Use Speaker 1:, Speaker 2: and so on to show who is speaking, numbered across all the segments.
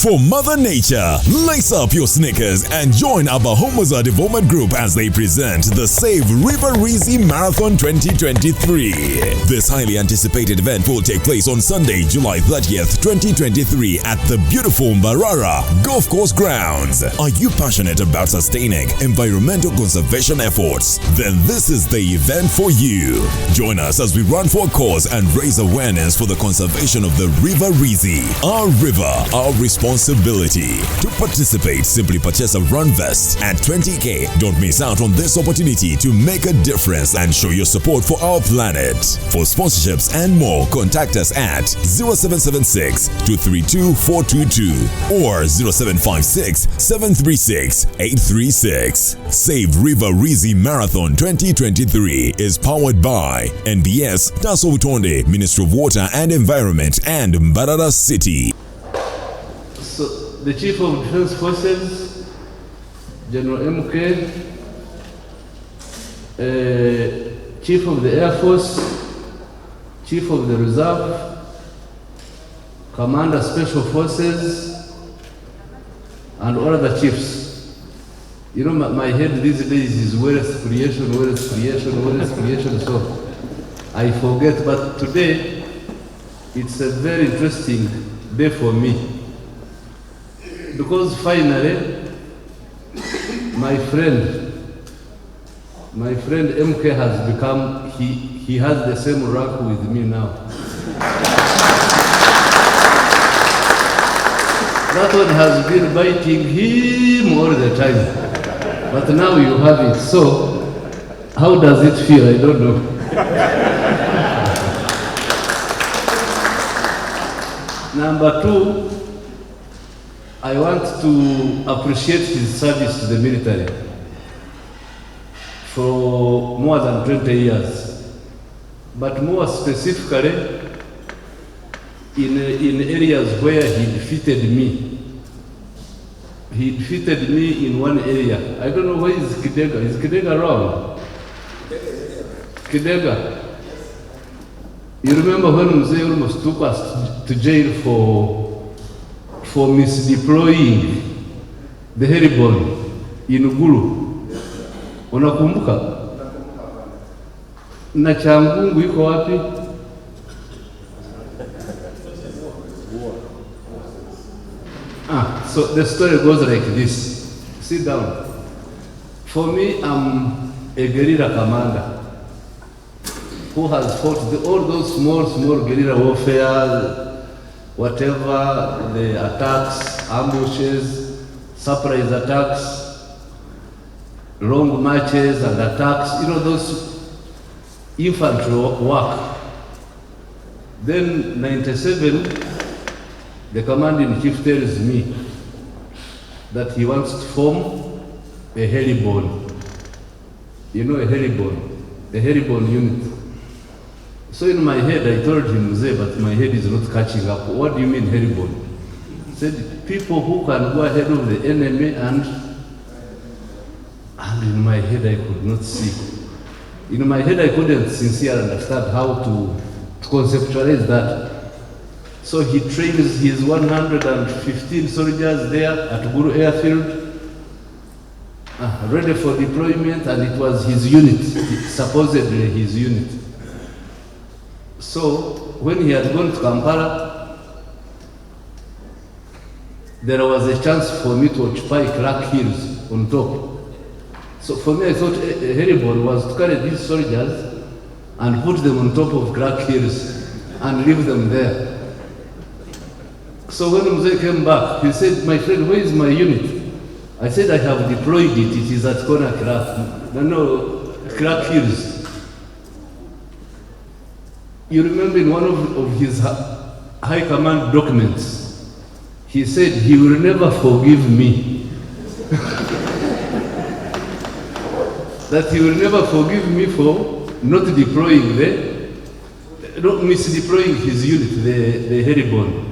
Speaker 1: For Mother Nature, lace up your sneakers and join our Muhoozi Development Group as they present the Save Muhoozi Marathon 2023. This highly anticipated event will take place on Sunday, July 30th, 2023 at the beautiful Mbarara Golf Course Grounds. Are you passionate about sustaining environmental conservation efforts? Then this is the event for you. Join us as we run for a cause and raise awareness for the conservation of the River Rizi. Our river, our responsibility. To participate, simply purchase a run vest at 20k. Don't miss out on this opportunity to make a difference and show your support for our planet. For sponsorships and more, contact us at 0776 232 422 or 0756 736 836. Save River Rizi Marathon 2023 is powered by NBS, Daso Utonde, Ministry of Water and Environment, and Mbarara City.
Speaker 2: So, the Chief of Defense Forces, General MK, Chief of the Air Force, Chief of the Reserve, Commander Special Forces, and all other chiefs. You know, my head these days is wealth creation, so I forget. But today, it's a very interesting day for me. Because finally, my friend MK has become, he has the same rank with me now. That one has been biting him all the time. But now you have it. So, how does it feel? I don't know. Number two, I want to appreciate his service to the military for more than 20 years. But more specifically, in areas where he defeated me. He defeated me in one area. I don't know where is Kidega. Is Kidega around? Kidega. You remember when Muhoozi almost took us to jail for misdeploying the heribon in Uguru. Unakumbuka? Na Changungu iko wapi? So the story goes like this. Sit down. For me, I'm a guerrilla commander who has fought all those small guerrilla warfare, whatever, the attacks, ambushes, surprise attacks, long marches and attacks, you know, those infantry work. Then 97, the commander-in-chief tells me that he wants to form a heribon. You know a heribon, the heribon unit. So in my head, I told him, but my head is not catching up. What do you mean heribon? He said, people who can go ahead of the enemy, and in my head, I could not see. In my head, I couldn't sincerely understand how to conceptualize that. So he trains his 115 soldiers there at Guru Airfield, ready for deployment, and it was his unit, supposedly his unit. So when he had gone to Kampala, there was a chance for me to occupy Clark Hills on top. So for me, I thought a heribon was to carry these soldiers and put them on top of Clark Hills and leave them there. So when Muhoozi came back, he said, my friend, where is my unit? I said, I have deployed it. It is at Corner Clark. No, Clark Hills. You remember in one of his high command documents, he said he will never forgive me. That he will never forgive me for not deploying misdeploying his unit, the heribon.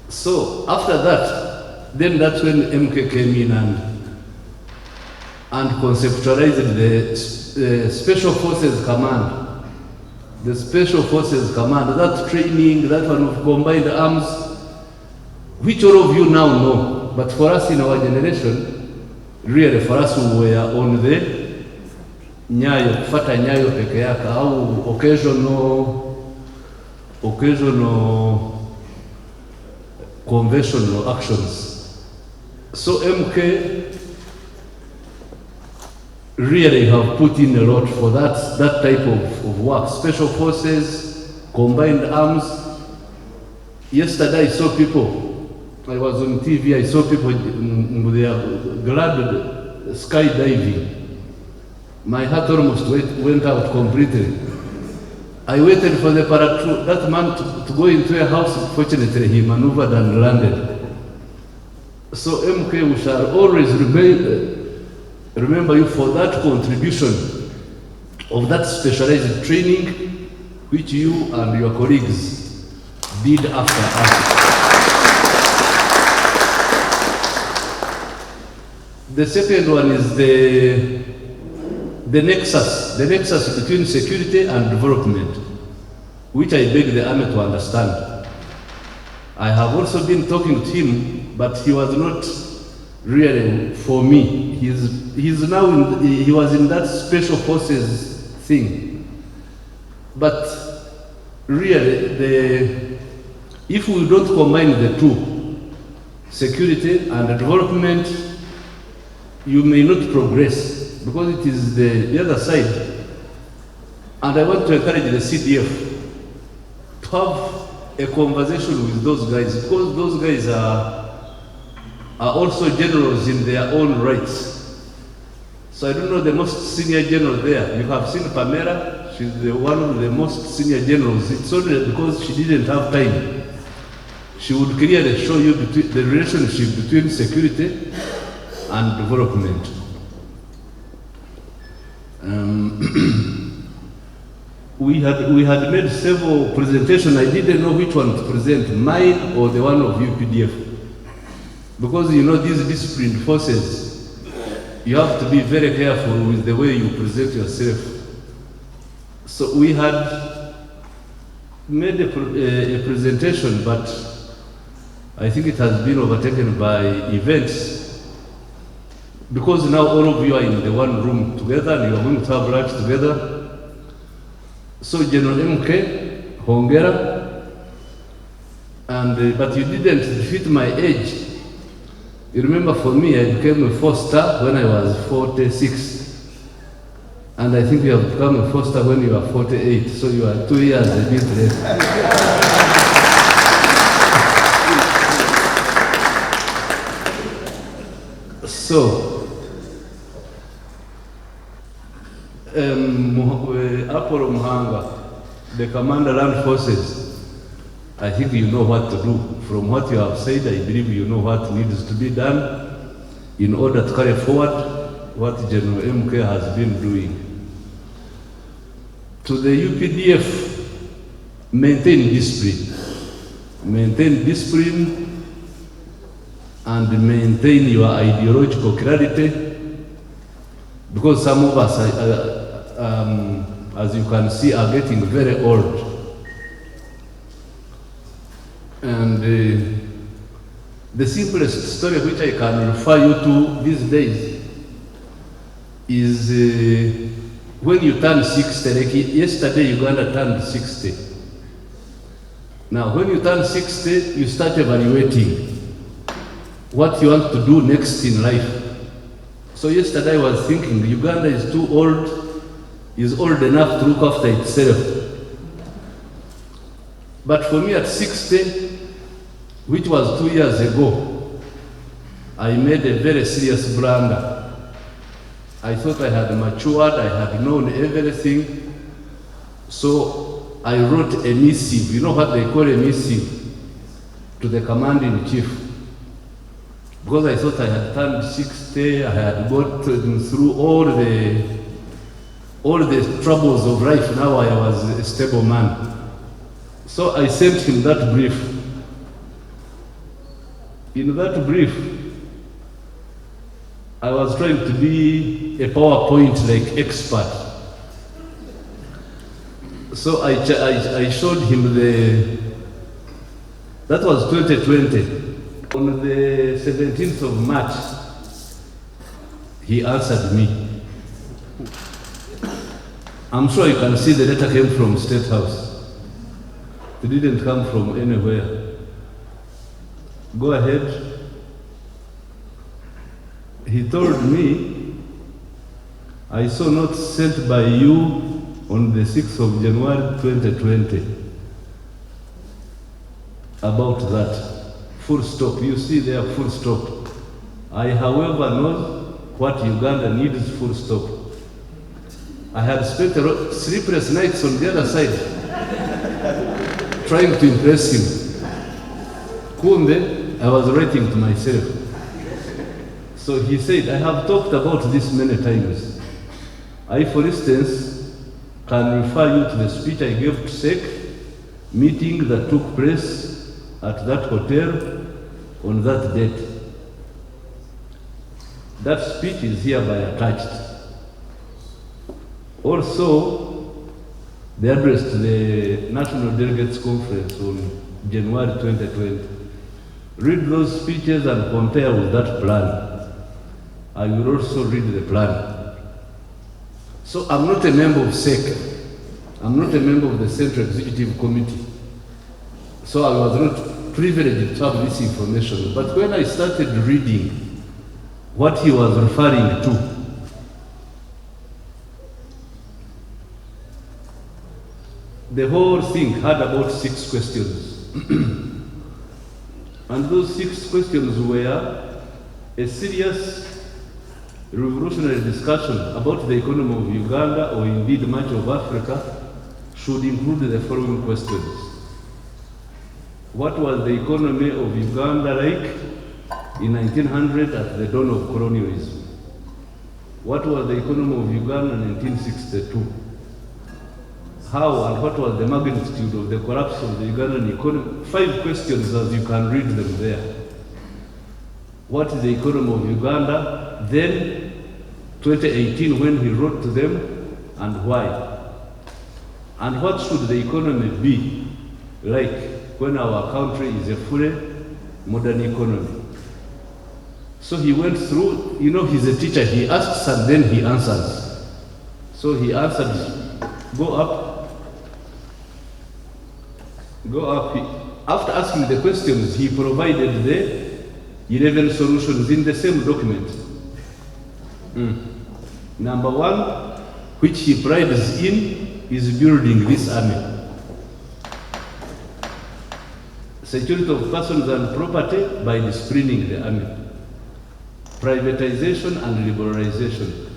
Speaker 2: So after that, then that's when MK came in and conceptualized the Special Forces Command. The Special Forces Command, that training, that one of combined arms, which all of you now know, but for us in our generation, really for us who were on the nyayo, kufata nyayo peke yake, au occasional conventional actions. So MK really have put in a lot for that type of work. Special forces, combined arms. Yesterday I saw people, I was on TV, I saw people they are glad skydiving. My heart almost went out completely. I waited for the paratroop, that man to go into a house. Fortunately, he maneuvered and landed. So MK, we shall always remember you for that contribution of that specialized training which you and your colleagues did after us. The second one is the nexus between security and development, which I beg the army to understand. I have also been talking to him, but he was not really for me. He's now he was in that special forces thing. But really, if we don't combine the two, security and development, you may not progress, because it is the other side. And I want to encourage the CDF to have a conversation with those guys, because those guys are also generals in their own rights. So I don't know the most senior general there. You have seen Pamela, she's one of the most senior generals. It's only because she didn't have time. She would clearly show you the relationship between security and development. We had made several presentations. I didn't know which one to present, mine or the one of UPDF. Because you know these disciplined forces, you have to be very careful with the way you present yourself. So we had made a presentation, but I think it has been overtaken by events. Because now all of you are in the one room together and you are going to have lunch together. So General MK, hongera, and but you didn't defeat my age. You remember, for me, I became a 4-star when I was 46. And I think you have become a 4-star when you are 48. So you are 2 years a bit less. So, Apollo Muhanga, the Commander Land Forces, I think you know what to do. From what you have said, I believe you know what needs to be done in order to carry forward what General MK has been doing. To the UPDF, maintain discipline. Maintain discipline and maintain your ideological clarity, because some of us, as you can see, are getting very old. And the simplest story which I can refer you to these days is when you turn 60, like yesterday Uganda turned 60. Now when you turn 60, you start evaluating what you want to do next in life. So yesterday I was thinking, Uganda is too old, is old enough to look after itself. But for me at 60, which was 2 years ago, I made a very serious blunder. I thought I had matured, I had known everything. So I wrote a missive, you know what they call a missive, to the commanding chief. Because I thought I had turned 60, I had gotten through all the troubles of life. Now I was a stable man. So I sent him that brief. In that brief, I was trying to be a PowerPoint-like expert. So I showed him that was 2020. On the 17th of March, he answered me. I'm sure you can see the letter came from State House. It didn't come from anywhere. Go ahead. He told me, I saw notes sent by you on the 6th of January 2020 about that. Full stop. You see there, full stop. I, however, know what Uganda needs, full stop. I had spent sleepless nights on the other side trying to impress him. Kumbe, I was writing to myself. So he said, I have talked about this many times. I, for instance, can refer you to the speech I gave to SEC, meeting that took place at that hotel on that date. That speech is hereby attached. Also, the address to the National Delegates Conference on January 2020. Read those speeches and compare with that plan. I will also read the plan. So I'm not a member of SEC. I'm not a member of the Central Executive Committee. So I was not privileged to have this information. But when I started reading what he was referring to, the whole thing had about 6 questions. And those 6 questions were a serious revolutionary discussion about the economy of Uganda, or indeed much of Africa, should include the following questions. What was the economy of Uganda like in 1900 at the dawn of colonialism? What was the economy of Uganda in 1962? How and what was the magnitude of the collapse of the Ugandan economy? 5 questions, as you can read them there. What is the economy of Uganda? Then 2018, when he wrote to them, and why? And what should the economy be like when our country is a fully modern economy? So he went through, you know, he's a teacher, he asks and then he answers. So he answered, go up. After asking the questions, he provided the 11 solutions in the same document. Number 1, which he prides in, is building this army. Security of persons and property by disciplining the army. Privatization and liberalization.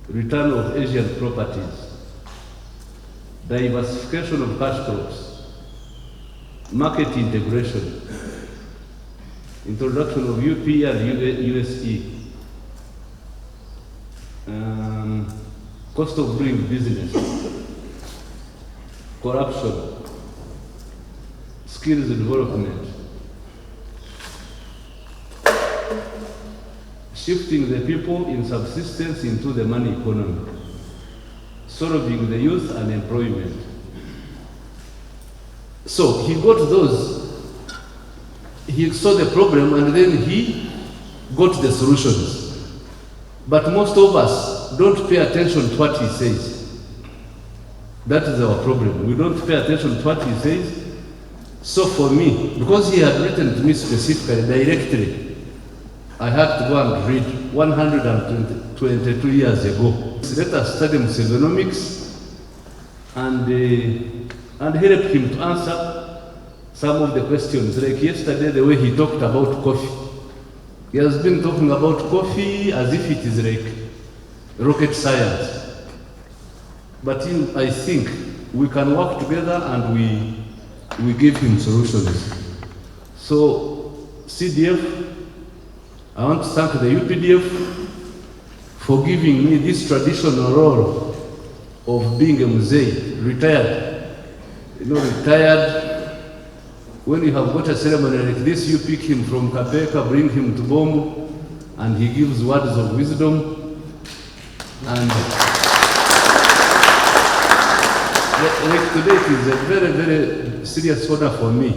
Speaker 2: Return of Asian properties. Diversification of cash crops. Market integration. Introduction of UP and USE. Cost of doing business. Corruption. Skills development. Shifting the people in subsistence into the money economy. Solving the youth unemployment. So he got those. He saw the problem and then he got the solutions. But most of us don't pay attention to what he says. That is our problem. We don't pay attention to what he says. So for me, because he had written to me specifically, directly, I had to go and read 122 years ago. Let us study Museonomics and help him to answer some of the questions. Like yesterday, the way he talked about coffee. He has been talking about coffee as if it is like rocket science. But I think we can work together and we give him solutions. So CDF, I want to thank the UPDF for giving me this traditional role of being a Muhoozi, retired. You know, retired, when you have got a ceremony like this, you pick him from Kabeka, bring him to Bombo, and he gives words of wisdom. And like today, it is a very, very serious honor for me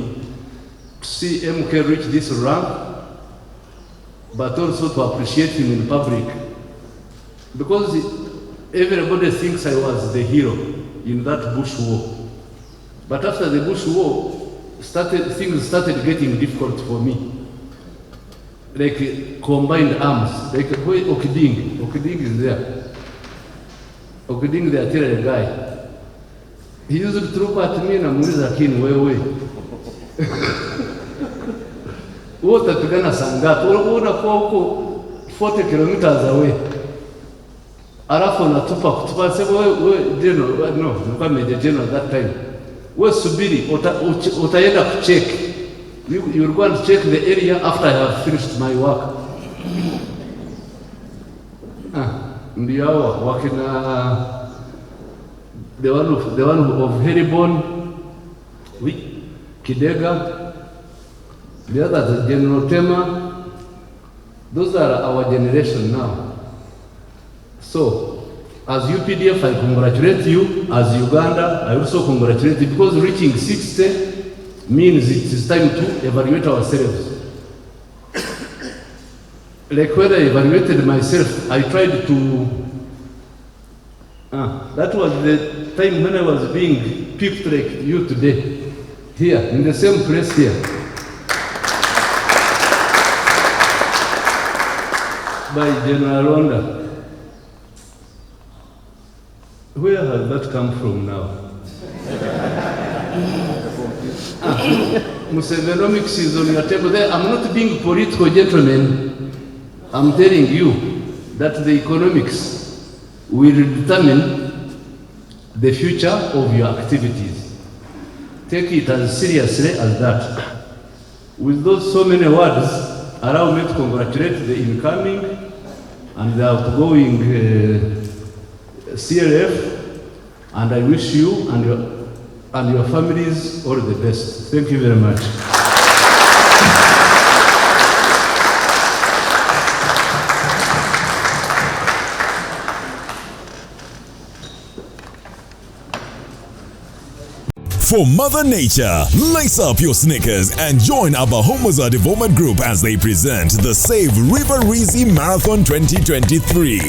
Speaker 2: to see MK reach this rank, but also to appreciate him in public. Because everybody thinks I was the hero in that Bush war. But after the Bush war, things started getting difficult for me. Like combined arms, like where Okiding is there. Okiding, the artillery guy. He used to look at me and Muhoozi Akin, way. Utapigana sangapi? Unakuwa huko 40 kilometers away. Alafu unatupa sema wewe general, no, nilikuwa major general that time. Wewe subiri, utaenda kucheck. You will go and check the area after I have finished my work. Ndio hao wakina the one of Heribon, Kidega, the other General Tema. Those are our generation now. So, as UPDF, I congratulate you. As Uganda, I also congratulate you, because reaching 60 means it is time to evaluate ourselves. Like when I evaluated myself, I tried to... that was the time when I was being picked like you today. Here, in the same place here. By General Rwanda. Where has that come from now? Musevenomics is on your table there. I'm not being political, gentlemen. I'm telling you that the economics will determine the future of your activities. Take it as seriously as that. With those so many words, allow me to congratulate the incoming and the outgoing CLF, and I wish you and your families all the best. Thank you very much.
Speaker 1: For Mother Nature, lace up your sneakers and join our Muhoozi Development Group as they present the Save River Rizi Marathon 2023.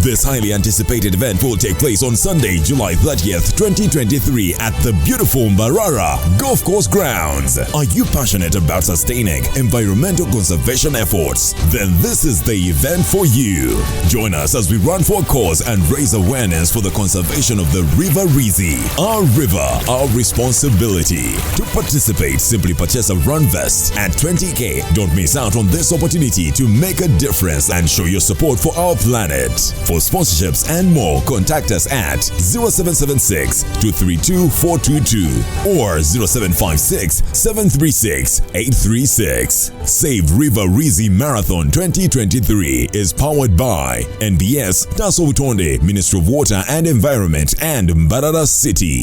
Speaker 1: This highly anticipated event will take place on Sunday, July 30th, 2023 at the beautiful Mbarara Golf Course Grounds. Are you passionate about sustaining environmental conservation efforts? Then this is the event for you. Join us as we run for a cause and raise awareness for the conservation of the River Rizi. Our river, our responsibility. To participate, simply purchase a run vest at 20k. Don't miss out on this opportunity to make a difference and show your support for our planet. For sponsorships and more, contact us at 0776 232 422 or 0756 736 836. Save River Rizi Marathon 2023 is powered by NBS, Daso Utonde, Ministry of Water and Environment, and Mbarara City.